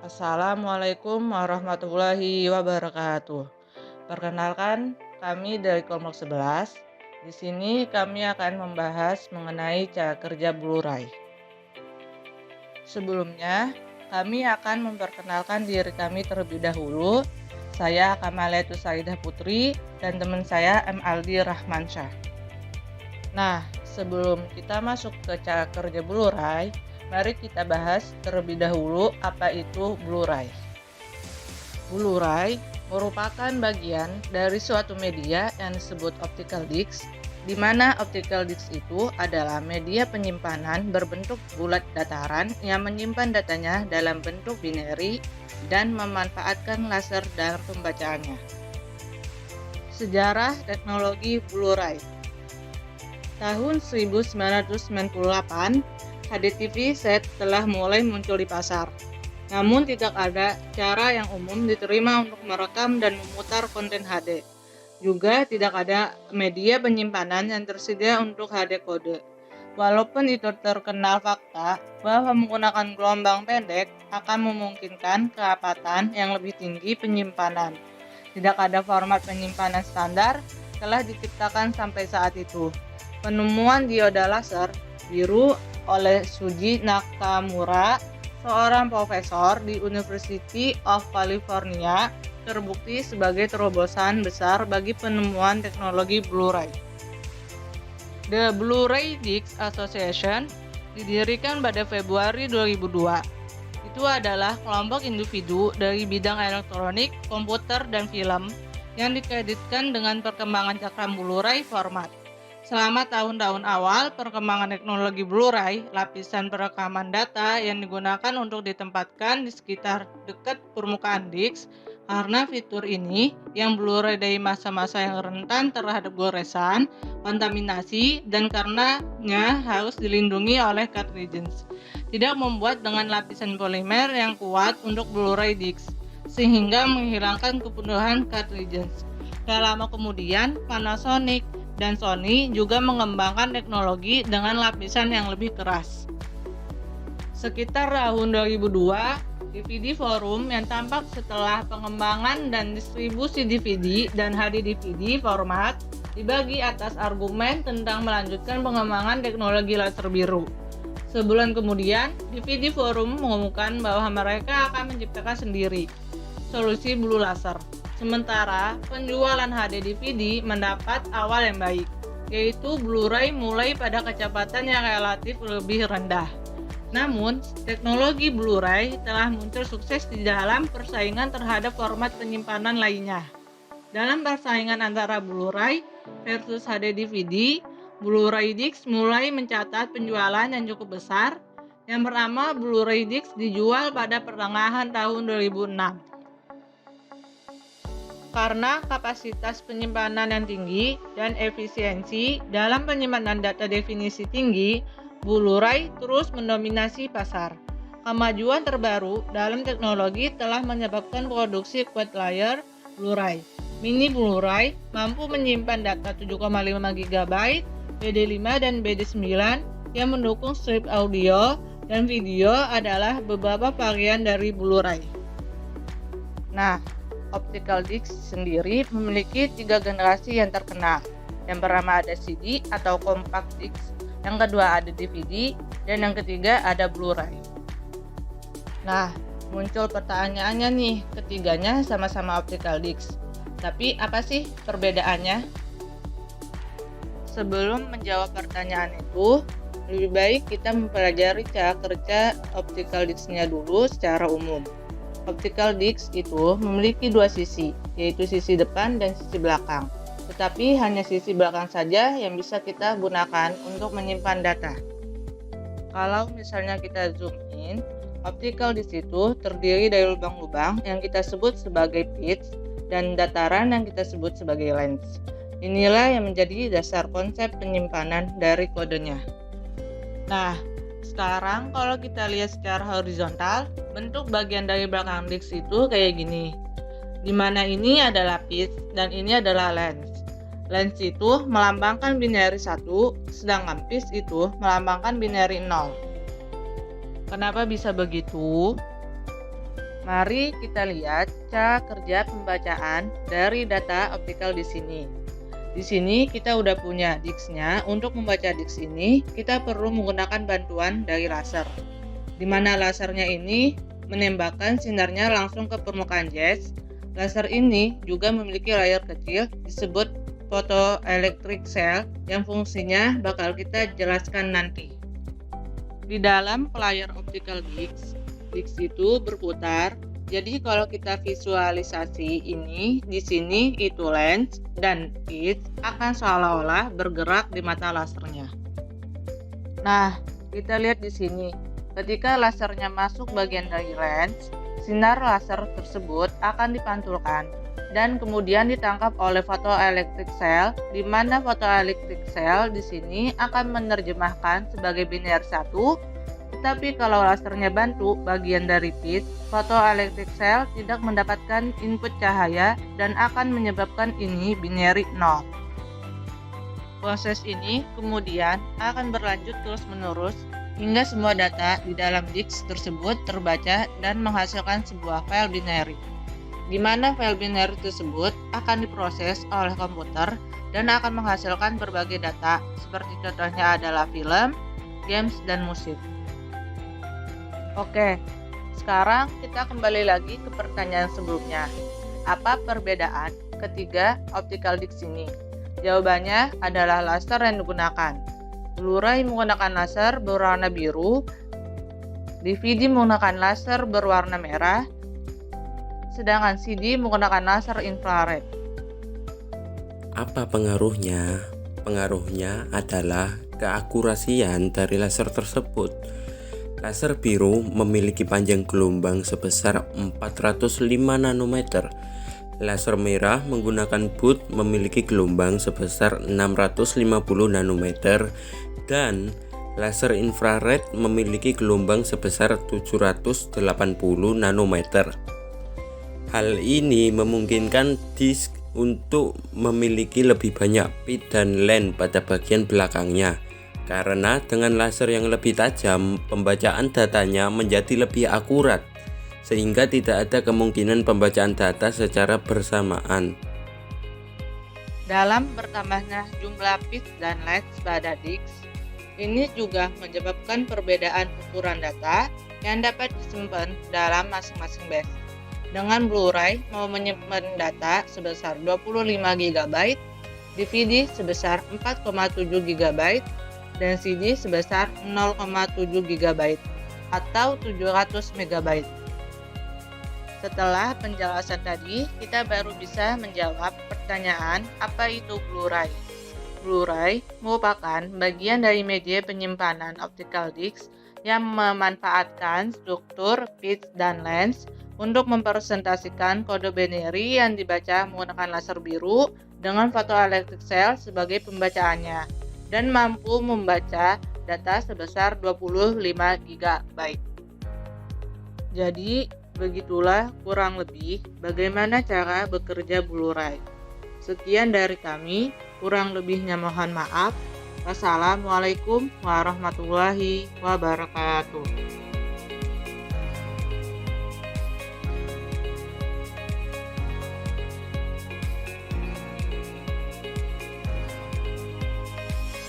Assalamualaikum warahmatullahi wabarakatuh. Perkenalkan, kami dari kelompok 11. Di sini kami akan membahas mengenai cara kerja Blu-ray. Sebelumnya, kami akan memperkenalkan diri kami terlebih dahulu. Saya Kamaliatus Saidah Putri dan teman saya M. Aldi Rahmansyah. Nah, sebelum kita masuk ke cara kerja Blu-ray, mari kita bahas terlebih dahulu apa itu Blu-ray. Blu-ray merupakan bagian dari suatu media yang disebut optical disc, di mana optical disc itu adalah media penyimpanan berbentuk bulat dataran yang menyimpan datanya dalam bentuk binary dan memanfaatkan laser dalam pembacaannya. Sejarah teknologi Blu-ray. Tahun 1998, HDTV set telah mulai muncul di pasar. Namun tidak ada cara yang umum diterima untuk merekam dan memutar konten HD. Juga tidak ada media penyimpanan yang tersedia untuk HD kode. Walaupun itu terkenal fakta bahwa menggunakan gelombang pendek akan memungkinkan kerapatan yang lebih tinggi penyimpanan. Tidak ada format penyimpanan standar telah diciptakan sampai saat itu. Penemuan dioda laser biru oleh Shuji Nakamura, seorang profesor di University of California, terbukti sebagai terobosan besar bagi penemuan teknologi Blu-ray. The Blu-ray Disc Association didirikan pada Februari 2002. Itu adalah kelompok individu dari bidang elektronik, komputer, dan film yang dikreditkan dengan perkembangan cakram Blu-ray format. Selama tahun-tahun awal perkembangan teknologi Blu-ray, lapisan perekaman data yang digunakan untuk ditempatkan di sekitar dekat permukaan disk, karena fitur ini yang Blu-ray dari masa-masa yang rentan terhadap goresan, kontaminasi, dan karenanya harus dilindungi oleh cartridges. Tidak membuat dengan lapisan polimer yang kuat untuk Blu-ray disc, sehingga menghilangkan kepenuhan cartridges. Tak lama kemudian, Panasonic dan Sony juga mengembangkan teknologi dengan lapisan yang lebih keras. Sekitar tahun 2002, DVD Forum yang tampak setelah pengembangan dan distribusi DVD dan HD DVD format dibagi atas argumen tentang melanjutkan pengembangan teknologi laser biru. Sebulan kemudian, DVD Forum mengumumkan bahwa mereka akan menciptakan sendiri solusi blue laser. Sementara penjualan HD DVD mendapat awal yang baik, yaitu Blu-ray mulai pada kecepatan yang relatif lebih rendah. Namun, teknologi Blu-ray telah muncul sukses di dalam persaingan terhadap format penyimpanan lainnya. Dalam persaingan antara Blu-ray versus HD DVD, Blu-ray disc mulai mencatat penjualan yang cukup besar. Yang pertama, Blu-ray disc dijual pada pertengahan tahun 2006. Karena kapasitas penyimpanan yang tinggi dan efisiensi dalam penyimpanan data definisi tinggi, Blu-ray terus mendominasi pasar. Kemajuan terbaru dalam teknologi telah menyebabkan produksi quad layer Blu-ray. Mini Blu-ray mampu menyimpan data 7,5 GB, BD5 dan BD9 yang mendukung strip audio dan video adalah beberapa varian dari Blu-ray. Nah, optical disc sendiri memiliki 3 generasi yang terkenal. Yang pertama ada CD atau compact disc, yang kedua ada DVD, dan yang ketiga ada Blu-ray. Nah, muncul pertanyaannya nih, ketiganya sama-sama optical disc. Tapi apa sih perbedaannya? Sebelum menjawab pertanyaan itu, lebih baik kita mempelajari cara kerja optical disc-nya dulu secara umum. Optical disc itu memiliki dua sisi, yaitu sisi depan dan sisi belakang. Tetapi hanya sisi belakang saja yang bisa kita gunakan untuk menyimpan data. Kalau misalnya kita zoom in, optical disc itu terdiri dari lubang-lubang yang kita sebut sebagai pits dan dataran yang kita sebut sebagai lens. Inilah yang menjadi dasar konsep penyimpanan dari kodenya. Nah, sekarang kalau kita lihat secara horizontal, bentuk bagian dari belakang disk itu kayak gini. Dimana ini adalah pits dan ini adalah lens. Lens itu melambangkan binary 1, sedangkan pits itu melambangkan binary 0. Kenapa bisa begitu? Mari kita lihat cara kerja pembacaan dari data optikal di sini. Di sini kita udah punya disk-nya. Untuk membaca disk ini, kita perlu menggunakan bantuan dari laser. Di mana lasernya ini menembakkan sinarnya langsung ke permukaan jas. Laser ini juga memiliki layar kecil disebut photoelectric cell yang fungsinya bakal kita jelaskan nanti. Di dalam pelayar optical disc itu berputar. Jadi kalau kita visualisasi ini di sini itu lens dan pitch akan seolah-olah bergerak di mata lasernya. Nah, kita lihat di sini. Ketika lasernya masuk bagian dari lens, sinar laser tersebut akan dipantulkan dan kemudian ditangkap oleh photoelectric cell, di mana photoelectric cell di sini akan menerjemahkan sebagai biner 1. Tetapi kalau lasernya bantu bagian dari pitch, photoelectric cell tidak mendapatkan input cahaya dan akan menyebabkan ini binary 0. Proses ini kemudian akan berlanjut terus-menerus hingga semua data di dalam disk tersebut terbaca dan menghasilkan sebuah file binary, di mana file binary tersebut akan diproses oleh komputer dan akan menghasilkan berbagai data, seperti contohnya adalah film, games, dan musik. Oke, sekarang kita kembali lagi ke pertanyaan sebelumnya. Apa perbedaan ketiga optical disc ini? Jawabannya adalah laser yang digunakan. Blu-ray menggunakan laser berwarna biru, DVD menggunakan laser berwarna merah, sedangkan CD menggunakan laser infrared. Apa pengaruhnya? Pengaruhnya adalah keakurasian dari laser tersebut. Laser biru memiliki panjang gelombang sebesar 405 nanometer. Laser merah menggunakan baud memiliki gelombang sebesar 650 nanometer dan laser infrared memiliki gelombang sebesar 780 nanometer. Hal ini memungkinkan disk untuk memiliki lebih banyak pit dan lens pada bagian belakangnya. Karena dengan laser yang lebih tajam, pembacaan datanya menjadi lebih akurat, sehingga tidak ada kemungkinan pembacaan data secara bersamaan. Dalam bertambahnya jumlah pit dan lens pada disk, ini juga menyebabkan perbedaan ukuran data yang dapat disimpan dalam masing-masing base. Dengan Blu-ray mau menyimpan data sebesar 25 GB, DVD sebesar 4,7 GB, dan CD sebesar 0,7 GB atau 700 MB. Setelah penjelasan tadi, kita baru bisa menjawab pertanyaan apa itu Blu-ray. Blu-ray merupakan bagian dari media penyimpanan optical disc yang memanfaatkan struktur pitch dan lens untuk mempresentasikan kode binary yang dibaca menggunakan laser biru dengan photoelectric cell sebagai pembacaannya, dan mampu membaca data sebesar 25 GB. Jadi, begitulah kurang lebih bagaimana cara bekerja Blu-ray. Sekian dari kami, kurang lebihnya mohon maaf. Wassalamualaikum warahmatullahi wabarakatuh.